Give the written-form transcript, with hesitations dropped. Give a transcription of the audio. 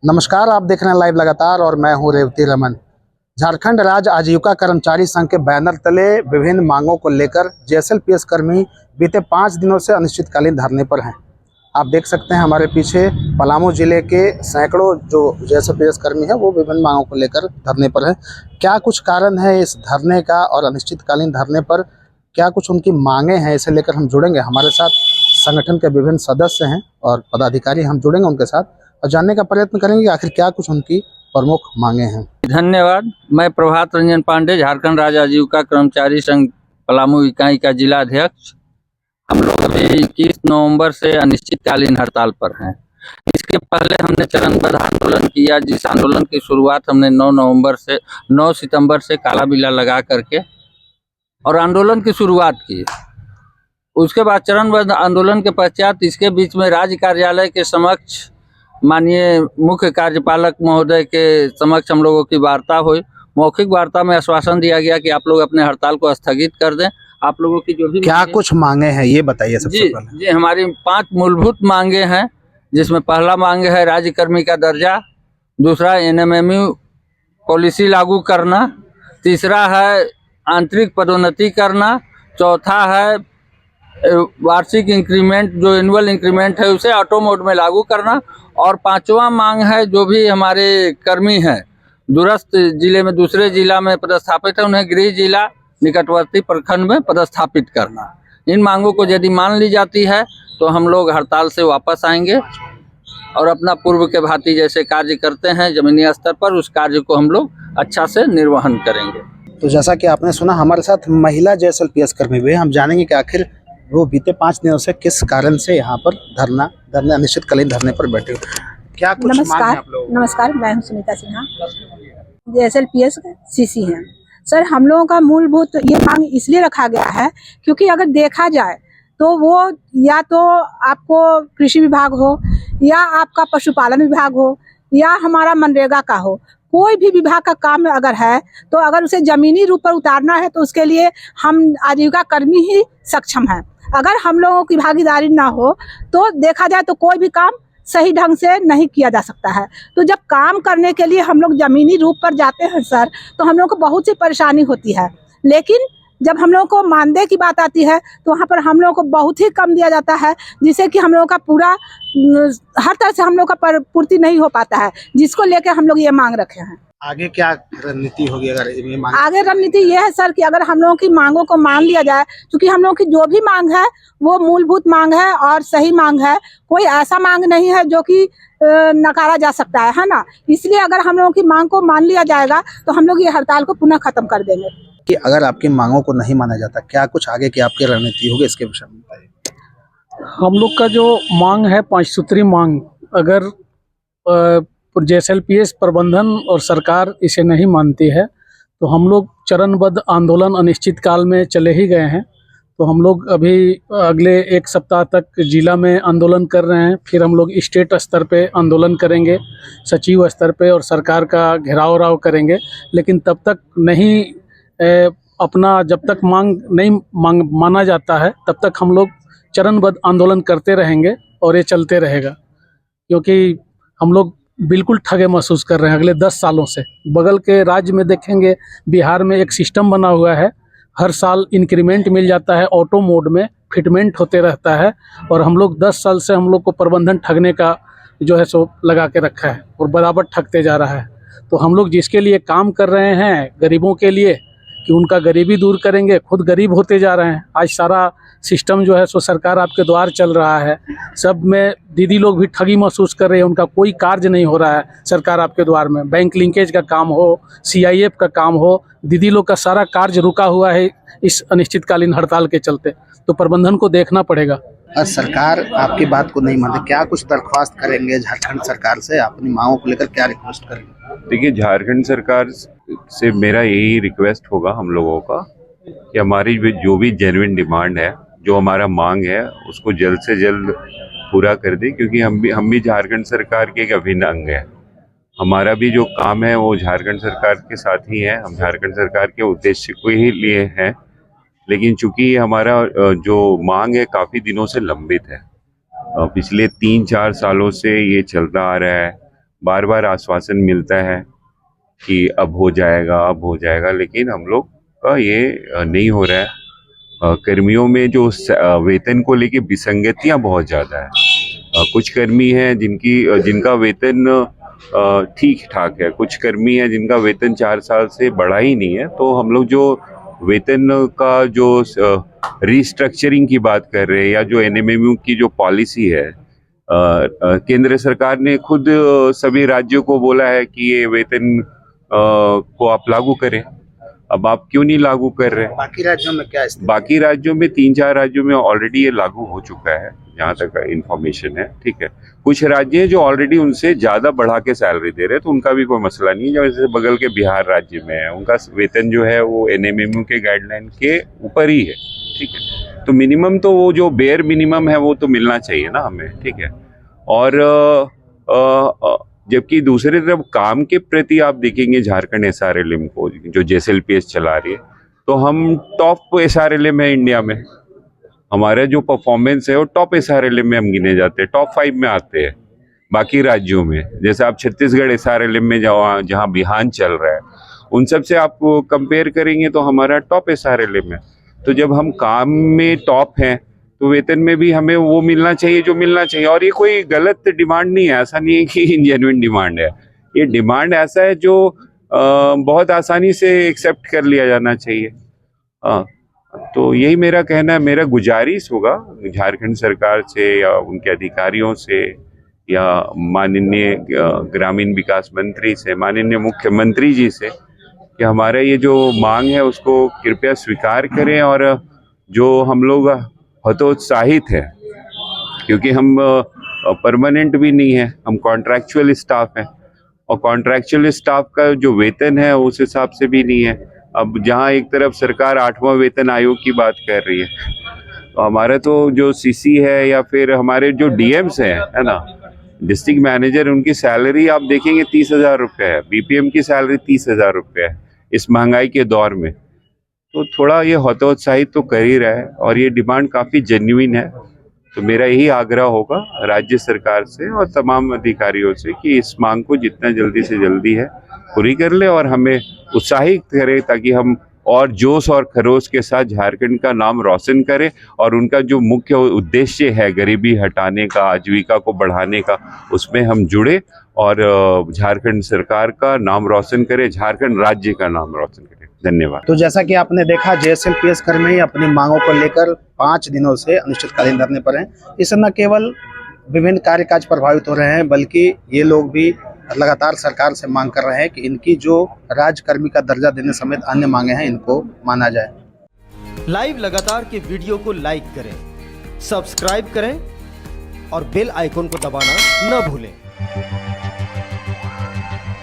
नमस्कार, आप देख रहे हैं लाइव लगातार और मैं हूं रेवती रमन। झारखंड राज्य आजीविका कर्मचारी संघ के बैनर तले विभिन्न मांगों को लेकर जेएसएलपीएस कर्मी बीते 5 दिनों से अनिश्चितकालीन धरने पर हैं। आप देख सकते हैं हमारे पीछे पलामू जिले के सैकड़ों जो जेएसएलपीएस कर्मी हैं वो विभिन्न मांगों को लेकर धरने पर हैं। क्या कुछ कारण है इस धरने का और अनिश्चितकालीन धरने पर क्या कुछ उनकी मांगे हैं, इसे लेकर हम जुड़ेंगे। हमारे साथ संगठन के विभिन्न सदस्य हैं और पदाधिकारी, हम जुड़ेंगे उनके साथ और जानने का प्रयत्न करेंगे आखिर क्या कुछ उनकी प्रमुख मांगे हैं। धन्यवाद। मैं प्रभात रंजन पांडे, झारखंड राज्य आजीविका कर्मचारी संघ पलामू इकाई का जिला अध्यक्ष। हम लोग अभी 21 नवंबर से अनिश्चितकालीन हड़ताल पर हैं। इसके पहले हमने चरणबद्ध आंदोलन किया, जिस आंदोलन की शुरुआत हमने 9 सितंबर से काला बिल्ला लगा करके और आंदोलन की शुरुआत की। उसके बाद चरणबद्ध आंदोलन के पश्चात इसके बीच में राज्य कार्यालय के समक्ष माननीय मुख्य कार्यपालक महोदय के समक्ष हम लोगों की वार्ता हुई। मौखिक वार्ता में आश्वासन दिया गया कि आप लोग अपने हड़ताल को स्थगित कर दें। आप लोगों की जो भी क्या कुछ मांगे हैं ये बताइए सबसे पहले। जी, हमारी 5 मूलभूत मांगे हैं, जिसमें पहला मांग है राज्य कर्मी का दर्जा, दूसरा एनएमएमयू पॉलिसी लागू करना, तीसरा है आंतरिक पदोन्नति करना, चौथा है वार्षिक इंक्रीमेंट जो एनुअल इंक्रीमेंट है उसे ऑटो मोड में लागू करना, और 5वां मांग है जो भी हमारे कर्मी हैं दूरस्थ जिले में दूसरे जिला में पदस्थापित है उन्हें गृह जिला निकटवर्ती प्रखंड में पदस्थापित करना। इन मांगों को यदि मान ली जाती है तो हम लोग हड़ताल से वापस आएंगे और अपना पूर्व के भांति जैसे कार्य करते हैं जमीनी स्तर पर उस कार्य को हम लोग अच्छा से निर्वहन करेंगे। तो जैसा कि आपने सुना, हमारे साथ महिला जेएसएलपीएस कर्मी भी, हम जानेंगे कि आखिर वो बीते 5 दिनों से किस कारण से यहाँ पर धरने अनिश्चितकालीन धरने पर बैठे। क्या कुछ मांग है आप लोगों? नमस्कार, मैं हूँ सुनीता सिन्हा, जेएसएलपीएस सीसी हैं। सर, हम लोगों का मूलभूत ये मांग इसलिए रखा गया है क्योंकि अगर देखा जाए तो वो या तो आपको कृषि विभाग हो या आपका पशुपालन विभाग हो या हमारा मनरेगा का हो, कोई भी विभाग का काम अगर है तो अगर उसे जमीनी रूप पर उतारना है तो उसके लिए हम आजीविका कर्मी ही सक्षम हैं। अगर हम लोगों की भागीदारी ना हो तो देखा जाए तो कोई भी काम सही ढंग से नहीं किया जा सकता है। तो जब काम करने के लिए हम लोग जमीनी रूप पर जाते हैं सर, तो हम लोग को बहुत सी परेशानी होती है, लेकिन जब हम लोगों को मानदेय की बात आती है तो वहाँ पर हम लोगों को बहुत ही कम दिया जाता है, जिससे कि हम लोगों का पूरा हर तरह से हम लोग का पूर्ति नहीं हो पाता है, जिसको लेकर हम लोग ये मांग रखे हैं। आगे क्या रणनीति होगी अगर ये मांग? आगे रणनीति ये है सर कि अगर हम लोगों की मांगों को मान लिया जाए, क्योंकि हम लोगों की जो भी मांग है वो मूलभूत मांग है और सही मांग है, कोई ऐसा मांग नहीं है जो कि नकारा जा सकता है ना। इसलिए अगर हम लोगों की मांग को मान लिया जाएगा तो हम लोग ये हड़ताल को पुनः खत्म कर देंगे। कि अगर आपकी मांगों को नहीं माना जाता, क्या कुछ आगे की आपकी रणनीति होगी, इसके विषय में बताइए। हम लोग का जो मांग है 5 सूत्री मांग, अगर जेएसएलपीएस प्रबंधन और सरकार इसे नहीं मानती है तो हम लोग चरणबद्ध आंदोलन अनिश्चित काल में चले ही गए हैं। तो हम लोग अभी अगले 1 सप्ताह तक जिला में आंदोलन कर रहे हैं, फिर हम लोग स्टेट स्तर पे आंदोलन करेंगे, सचिव स्तर पे, और सरकार का घेराव करेंगे। लेकिन तब तक नहीं अपना जब तक मांग नहीं माना जाता है तब तक हम लोग चरणबद्ध आंदोलन करते रहेंगे और ये चलते रहेगा, क्योंकि हम लोग बिल्कुल ठगे महसूस कर रहे हैं अगले 10 सालों से। बगल के राज्य में देखेंगे, बिहार में एक सिस्टम बना हुआ है, हर साल इंक्रीमेंट मिल जाता है, ऑटो मोड में फिटमेंट होते रहता है, और हम लोग 10 साल से हम लोग को प्रबंधन ठगने का जो है सो लगा के रखा है और बराबर ठगते जा रहा है। तो हम लोग जिसके लिए काम कर रहे हैं, गरीबों के लिए, कि उनका गरीबी दूर करेंगे, खुद गरीब होते जा रहे हैं। आज सारा सिस्टम जो है सो सरकार आपके द्वार चल रहा है, सब में दीदी लोग भी ठगी महसूस कर रहे हैं, उनका कोई कार्य नहीं हो रहा है सरकार आपके द्वार में। बैंक लिंकेज का काम हो, सीआईएफ का काम हो, दीदी लोग का सारा कार्य रुका हुआ है इस अनिश्चितकालीन हड़ताल के चलते। तो प्रबंधन को देखना पड़ेगा। सरकार आपकी बात को नहीं मानती, क्या कुछ दरख्वास्त करेंगे झारखंड सरकार से, अपनी मांगों को लेकर क्या रिक्वेस्ट करेंगे? देखिए, झारखंड सरकार से मेरा यही रिक्वेस्ट होगा हम लोगों का कि हमारी जो भी जेन्युइन डिमांड है, जो हमारा मांग है, उसको जल्द से जल्द पूरा कर दे, क्योंकि हम भी झारखंड सरकार के एक अभिन्न अंग है। हमारा भी जो काम है वो झारखंड सरकार के साथ ही है, हम झारखंड सरकार के उद्देश्य को ही लिए हैं। लेकिन चूंकि हमारा जो मांग है काफ़ी दिनों से लंबित है, पिछले 3-4 सालों से ये चलता आ रहा है। बार बार आश्वासन मिलता है कि अब हो जाएगा, लेकिन हम लोग का ये नहीं हो रहा है। कर्मियों में जो वेतन को लेके विसंगतियां बहुत ज़्यादा है। कुछ कर्मी हैं जिनका वेतन ठीक ठाक है, कुछ कर्मी हैं जिनका वेतन 4 साल से बढ़ा ही नहीं है। तो हम लोग जो वेतन का जो रिस्ट्रक्चरिंग की बात कर रहे हैं या जो एनएमएमयू की जो पॉलिसी है, केंद्र सरकार ने खुद सभी राज्यों को बोला है कि ये वेतन को आप लागू करें। अब आप क्यों नहीं लागू कर रहे हैं? बाकी राज्यों में क्या स्थिति? बाकी राज्यों में 3-4 राज्यों में ऑलरेडी ये लागू हो चुका है, जहाँ तक इन्फॉर्मेशन है। ठीक है, कुछ राज्य हैं जो ऑलरेडी उनसे ज़्यादा बढ़ा के सैलरी दे रहे हैं, तो उनका भी कोई मसला नहीं है। जैसे बगल के बिहार राज्य में है, उनका वेतन जो है वो एनएमएमयू के गाइडलाइन के ऊपर ही है। ठीक है, तो मिनिमम तो वो जो बेयर मिनिमम है वो तो मिलना चाहिए ना हमें। ठीक है, और जबकि दूसरी तरफ काम के प्रति आप देखेंगे झारखंड एसआरएलएम को, जो जेएसएलपीएस चला रही है, तो हम टॉप एसआरएलएम है इंडिया में। हमारा जो परफॉर्मेंस है वो टॉप एसआरएलएम में हम गिने जाते हैं, टॉप 5 में आते हैं बाकी राज्यों में। जैसे आप छत्तीसगढ़ एसआरएलएम में जहाँ बिहान चल रहा है, उन सब से आप कंपेयर करेंगे तो हमारा टॉप एसआरएलएम है। तो जब हम काम में टॉप हैं तो वेतन में भी हमें वो मिलना चाहिए जो मिलना चाहिए। और ये कोई गलत डिमांड नहीं है, ऐसा नहीं है कि जेन्युइन डिमांड है। ये डिमांड ऐसा है जो बहुत आसानी से एक्सेप्ट कर लिया जाना चाहिए। तो यही मेरा कहना है। मेरा गुजारिश होगा झारखंड सरकार से या उनके अधिकारियों से या माननीय ग्रामीण विकास मंत्री से, माननीय मुख्यमंत्री जी से, कि हमारा ये जो मांग है उसको कृपया स्वीकार करें। और जो हम लोग हतोत्साहित है, क्योंकि हम परमानेंट भी नहीं है, हम कॉन्ट्रैक्चुअल स्टाफ हैं, और कॉन्ट्रैक्चुअल स्टाफ का जो वेतन है उस हिसाब से भी नहीं है। अब जहाँ एक तरफ सरकार 8वां वेतन आयोग की बात कर रही है, तो हमारा तो जो सीसी है या फिर हमारे जो डीएम्स हैं, है ना, डिस्ट्रिक्ट मैनेजर, उनकी सैलरी आप देखेंगे 30,000 रुपये है, बीपीएम की सैलरी 30,000 रुपये है इस महंगाई के दौर में। तो थोड़ा ये हतोत्साहित तो कर ही रहा है, और ये डिमांड काफ़ी जेन्युइन है। तो मेरा यही आग्रह होगा राज्य सरकार से और तमाम अधिकारियों से कि इस मांग को जितना जल्दी से जल्दी है पूरी कर ले और हमें उत्साहित करे, ताकि हम और जोश और खरोश के साथ झारखंड का नाम रोशन करें। और उनका जो मुख्य उद्देश्य है गरीबी हटाने का, आजीविका को बढ़ाने का, उसमें हम जुड़े और झारखंड सरकार का नाम रोशन करें, झारखंड राज्य का नाम रोशन करें। धन्यवाद। तो जैसा कि आपने देखा, जेएसएलपीएस कर्मी अपनी मांगों को लेकर 5 दिनों से अनिश्चितकालीन धरने पर हैं। इससे न केवल विभिन्न कार्य काज प्रभावित हो रहे हैं, बल्कि ये लोग भी लगातार सरकार से मांग कर रहे हैं कि इनकी जो राजकर्मी का दर्जा देने समेत अन्य मांगे हैं, इनको माना जाए। लाइव लगातार के वीडियो को लाइक करें, सब्सक्राइब करें और बेल आइकन को दबाना न भूलें।